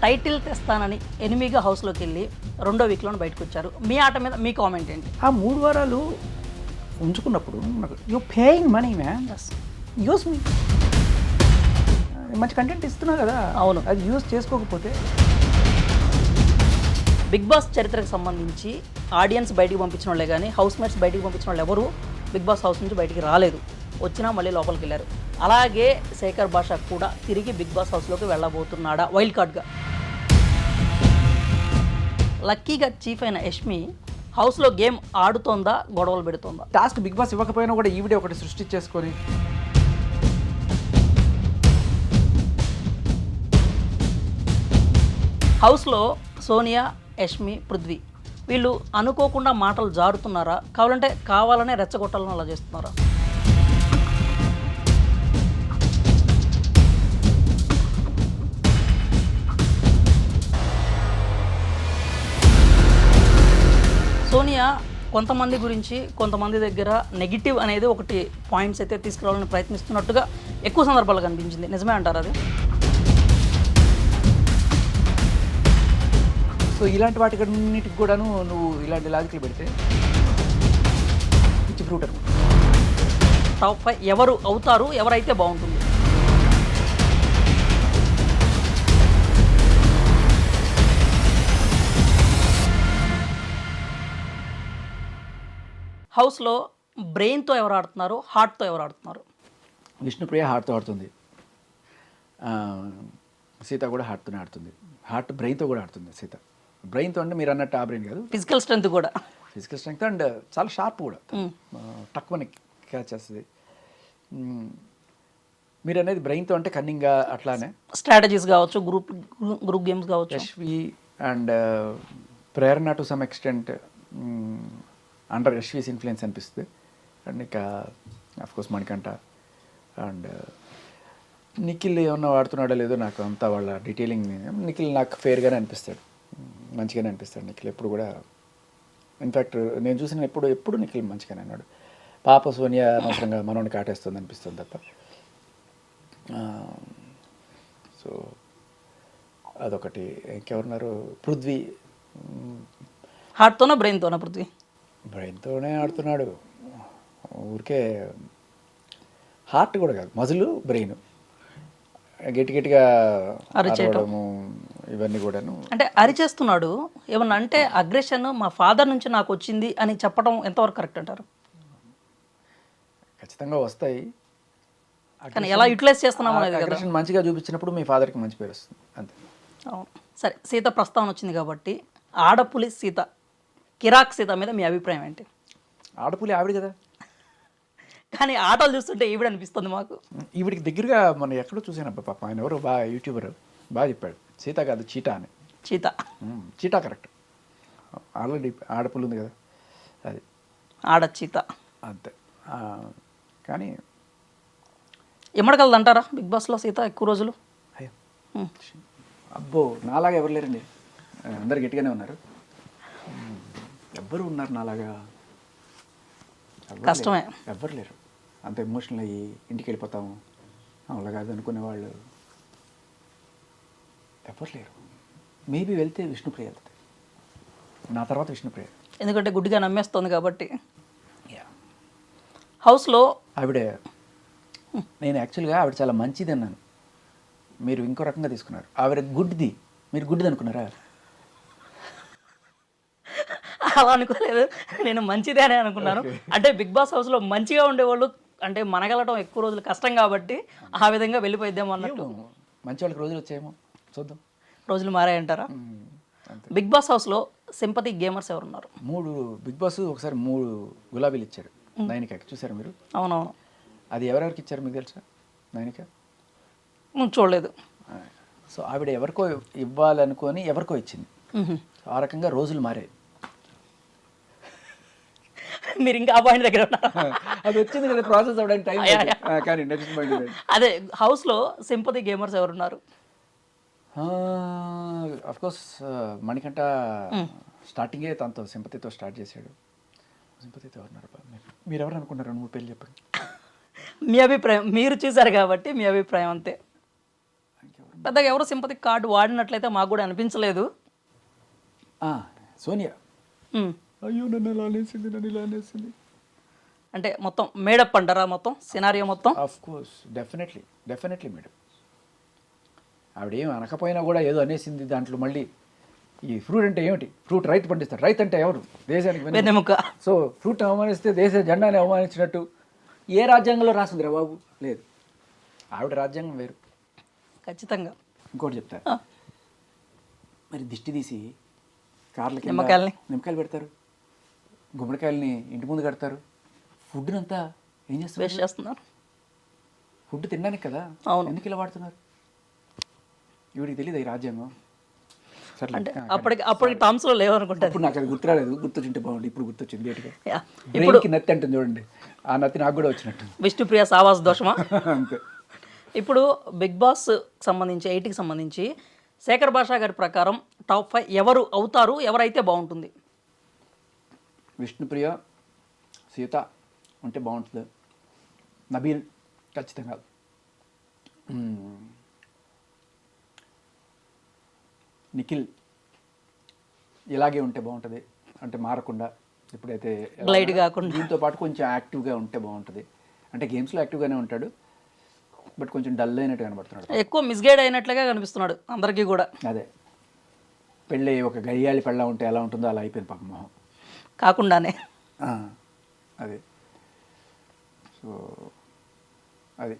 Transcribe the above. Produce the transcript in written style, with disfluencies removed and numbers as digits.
Title తెస్తానని ఎనిమిగా హౌస్లోకి వెళ్ళి రెండో వీక్లోనే బయటకు వచ్చారు. మీ ఆట మీద మీ కామెంట్ ఏంటి? ఆ 3 వారాలు ఉంచుకున్నప్పుడు you paying money man, use me. మంచి కంటెంట్ ఇస్తున్నా కదా, అవును. అది యూస్ చేసుకోకపోతే. బిగ్ బాస్ చరిత్రకు సంబంధించి ఆడియన్స్ బయటికి పంపించిన వాళ్ళే కానీ హౌస్ మేట్స్ బయటికి పంపించిన వాళ్ళు ఎవరు బిగ్ బాస్ హౌస్ నుంచి బయటికి రాలేదు, వచ్చినా మళ్ళీ లోపలికి వెళ్ళారు. అలాగే శేఖర్ భాష కూడా తిరిగి బిగ్ బాస్ హౌస్లోకి వెళ్ళబోతున్నాడా వైల్డ్ కార్డ్గా? లక్కీగా చీఫ్ అయిన యష్మి హౌస్లో గేమ్ ఆడుతోందా, గొడవలు పెడుతోందా? టాస్క్ బిగ్ బాస్ ఇవ్వకపోయినా కూడా ఈవిడే ఒకటి సృష్టించేసుకొని హౌస్లో సోనియా, యష్మి, పృథ్వీ వీళ్ళు అనుకోకుండా మాటలు జారుతున్నారా, కావాలనే రెచ్చగొట్టాలని అలా చేస్తున్నారా? సోనియా కొంతమంది గురించి కొంతమంది దగ్గర నెగిటివ్ అనేది ఒకటి పాయింట్స్ అయితే తీసుకురావాలని ప్రయత్నిస్తున్నట్టుగా ఎక్కువ సందర్భాలు కనిపించింది. నిజమే అంటారు అది? సో ఇలాంటి వాటికన్నిటికి కూడాను నువ్వు ఇలాంటి లాజిక్లు పెడితే పిచ్చి ఫ్రూట్ అనుకో. టాప్ 5 ఎవరు అవుతారు, ఎవరైతే బాగుంటుంది? హౌస్లో బ్రెయిన్తో ఎవరు ఆడుతున్నారు, హార్ట్తో ఎవరు ఆడుతున్నారు? విష్ణుప్రియ హార్ట్తో ఆడుతుంది, సీత కూడా హార్ట్తోనే ఆడుతుంది. హార్ట్ బ్రెయిన్తో కూడా ఆడుతుంది సీత. బ్రెయిన్తో అంటే మీరు అన్నట్టు ఆ బ్రెయిన్ కాదు, ఫిజికల్ స్ట్రెంత్ కూడా. ఫిజికల్ స్ట్రెంగ్త్ అండ్ చాలా షార్ప్ కూడా, తక్కువ క్యాచ్ చేస్తుంది. మీరు అనేది బ్రెయిన్తో అంటే కన్నింగ్గా అట్లానే స్ట్రాటజీస్ కావచ్చు, గ్రూప్ గేమ్స్ కావచ్చు. Yashvi and Prerana to some extent under Yashvi's influence అనిపిస్తుంది. అండ్ ఇక అఫ్కోర్స్ మణికంఠ అండ్ నిఖిల్ ఏమన్నా వాడుతున్నాడో లేదో నాకు అంతా వాళ్ళ డీటెయిలింగ్. నిఖిల్ నాకు ఫేర్గానే అనిపిస్తాడు, మంచిగానే అనిపిస్తాడు నిఖిల్ ఎప్పుడు కూడా. ఇన్ఫ్యాక్ట్ నేను చూసిన ఎప్పుడు నిఖిల్ మంచిగానే అన్నాడు. పాప సోనియా అనవసరంగా మనోని కాటేస్తుంది అనిపిస్తుంది తప్ప. సో అదొకటి. ఇంకెవరున్నారు? పృథ్వీ. హార్ట్తోనా బ్రెయిన్తోనా? పృథ్వీ బ్రెయిన్తోనే ఆడుతున్నాడు ఊరికే. హార్ట్ కూడా కాదు, మజులు బ్రెయిన్ గట్టిగా అరవడము ఇవన్నీ కూడాను. అంటే అరిచేస్తున్నాడు ఏమన్నా అంటే అగ్రెషన్ మా ఫాదర్ నుంచి నాకు వచ్చింది అని చెప్పడం ఎంతవరకు కరెక్ట్ అంటారు? ఖచ్చితంగా వస్తాయి, కానీ ఎలా యూటిలైజ్ చేస్తున్నాం అనేది కదా. అగ్రెషన్ మంచిగా చూపించినప్పుడు మీ ఫాదర్కి మంచి పేరు వస్తుంది అంతే. అవును. సరే, సీత ప్రస్తావన వచ్చింది కాబట్టి ఆడపులి సీత, కిరాక్ సీత మీద మీ అభిప్రాయం ఏంటి? ఆడపులి ఆవిడ కదా, కానీ ఆటలు చూస్తుంటే ఈవిడ అనిపిస్తుంది మాకు. ఈవిడికి దగ్గరగా మనం ఎక్కడో చూసాను పాప, ఆయన ఎవరు బాగా యూట్యూబర్ బాగా చెప్పాడు, సీత కాదు చీటా అని. చీత, చీటా కరెక్ట్. ఆల్రెడీ ఆడపులి ఉంది కదా, అది ఆడ చీత అంతే. కానీ ఎమ్మడగలదు అంటారా బిగ్ బాస్లో సీత ఎక్కువ రోజులు? అయ్యో అబ్బో, నాలాగా ఎవరు లేరండి, అందరు గట్టిగానే ఉన్నారు. ఎవ్వరు ఉన్నారు నాలాగా? కష్టమే, ఎవ్వరు లేరు. అంత ఎమోషనల్ అయ్యి ఇంటికి వెళ్ళిపోతాము అలా కాదు అనుకునే వాళ్ళు ఎవ్వరు లేరు. మేబీ వెళ్తే విష్ణుప్రియ వెళ్తుంది, నా తర్వాత విష్ణుప్రియ, ఎందుకంటే గుడ్డిగా నమ్మేస్తుంది కాబట్టి. హౌస్లో ఆవిడ, నేను యాక్చువల్గా ఆవిడ చాలా మంచిది అన్నాను, మీరు ఇంకో రకంగా తీసుకున్నారు. ఆవిడ గుడ్డిది, మీరు గుడ్డిది అనుకున్నారా? అలా అనుకోలేదు, నేను మంచిదే అని అనుకున్నాను. అంటే బిగ్ బాస్ హౌస్లో మంచిగా ఉండేవాళ్ళు అంటే మనగలటం ఎక్కువ రోజులు కష్టం కాబట్టి ఆ విధంగా వెళ్ళిపోయిద్దాం అన్నట్టు. మంచి వాళ్ళకి రోజులు వచ్చాయేమో, చూద్దాం. రోజులు మారాయంటారా? బిగ్ బాస్ హౌస్లో సింపతి గేమర్స్ ఎవరున్నారు? 3 బిగ్ బాస్ ఒకసారి 3 గులాబీలు ఇచ్చారు నైనికాకి, చూసారు మీరు? అవునవును. అది ఎవరెవరికి ఇచ్చారు మీకు తెలుసా? నైనిక చూడలేదు. సో ఆవిడ ఎవరికో ఇవ్వాలనుకొని ఎవరికో ఇచ్చింది. ఆ రకంగా రోజులు మారాయి. మీరు ఇంకా ఆ పాయింట్ దగ్గర ఉన్నారా? అది వచ్చింది కదా, ప్రాసెస్ అవ్వడానికి టైం. కానీ నెక్స్ట్ పాయింట్ అదే, హౌస్లో సింపతి గేమర్స్ ఎవరున్నారు? అఫ్కోర్స్ మణికంఠ స్టార్టింగే తనతో సింపతితో స్టార్ట్ చేశాడు. సింపతితో ఎవరున్నారు? మీరు ఎవరు అనుకున్నారు? 2-3 పేర్లు చెప్పండి. మీ అభిప్రాయం, మీరు చూసారు కాబట్టి మీ అభిప్రాయం అంతే. పెద్దగా ఎవరు సింపతి కార్డు వాడినట్లయితే మాకు కూడా అనిపించలేదు. సోనియా ఉమ్. అయ్యో నన్ను ఇలా అనేసింది, నన్ను ఇలా అనేసింది. అంటే మొత్తం మేడప్ అంటారా, మొత్తం సినారియో మొత్తం? Of course, definitely madam. ఆవిడేం అనకపోయినా కూడా ఏదో అనేసింది. దాంట్లో మళ్ళీ ఈ ఫ్రూట్ అంటే ఏమిటి, ఫ్రూట్ రైతు పండిస్తాడు, రైతు అంటే ఎవరు, దేశానికి వెన్నెముక. సో ఫ్రూట్ అవమానిస్తే దేశ జెండాని అవమానించినట్టు ఏ రాజ్యాంగంలో రాసిందిరా బాబు? లేదు. ఆవిడ రాజ్యాంగం వేరు. ఖచ్చితంగా. ఇంకోటి చెప్తారు, మరి దిష్టి తీసి కార్లకి నిమ్మకాయలు పెడతారు, గుమ్మడికాయలని ఇంటి ముందు కడతారు, ఫుడ్ని అంతా ఏం చేస్తారు? వేస్ట్ చేస్తున్నారు. ఫుడ్ తినడానికి కదా. అవును. ఎందుకు ఇలా వాడుతున్నారు? ఇవిడికి తెలియదు ఈ రాజ్యాంగం. అంటే అప్పటికి టర్మ్స్లో లేవనుకుంటారు. ఇప్పుడు నాకు అది గుర్తురాలేదు, గుర్తొచ్చింటే బాగుంది. ఇప్పుడు గుర్తొచ్చింది లేట్గా. ఇప్పుడు బ్రెయిన్కి నత్తి అంటుంది చూడండి, ఆ నత్తి నాకు కూడా వచ్చినట్టు. విష్ణుప్రియ సావాస దోషమా? అంతే. ఇప్పుడు బిగ్ బాస్ సంబంధించి 8కి సంబంధించి శేఖర్ భాషా గారి ప్రకారం టాప్ 5 ఎవరు అవుతారు, ఎవరైతే బాగుంటుంది? విష్ణుప్రియ, సీత ఉంటే బాగుంటుంది. నబీల్ ఖచ్చితంగా. నిఖిల్ ఇలాగే ఉంటే బాగుంటుంది, అంటే మారకుండా ఇప్పుడైతే గ్లైడ్ కాకుండా. దీంతో పాటు కొంచెం యాక్టివ్గా ఉంటే బాగుంటుంది. అంటే గేమ్స్లో యాక్టివ్గానే ఉంటాడు, బట్ కొంచెం డల్ అయినట్టు కనబడుతున్నాడు. ఎక్కువ మిస్గైడ్ అయినట్లుగా కనిపిస్తున్నాడు అందరికీ కూడా. అదే పెళ్ళి ఒక గయ్యాళి పెళ్ళ ఉంటే ఎలా ఉంటుందో అలా అయిపోయింది పాపం మొహం. కాకుండానే. అదే. సో అది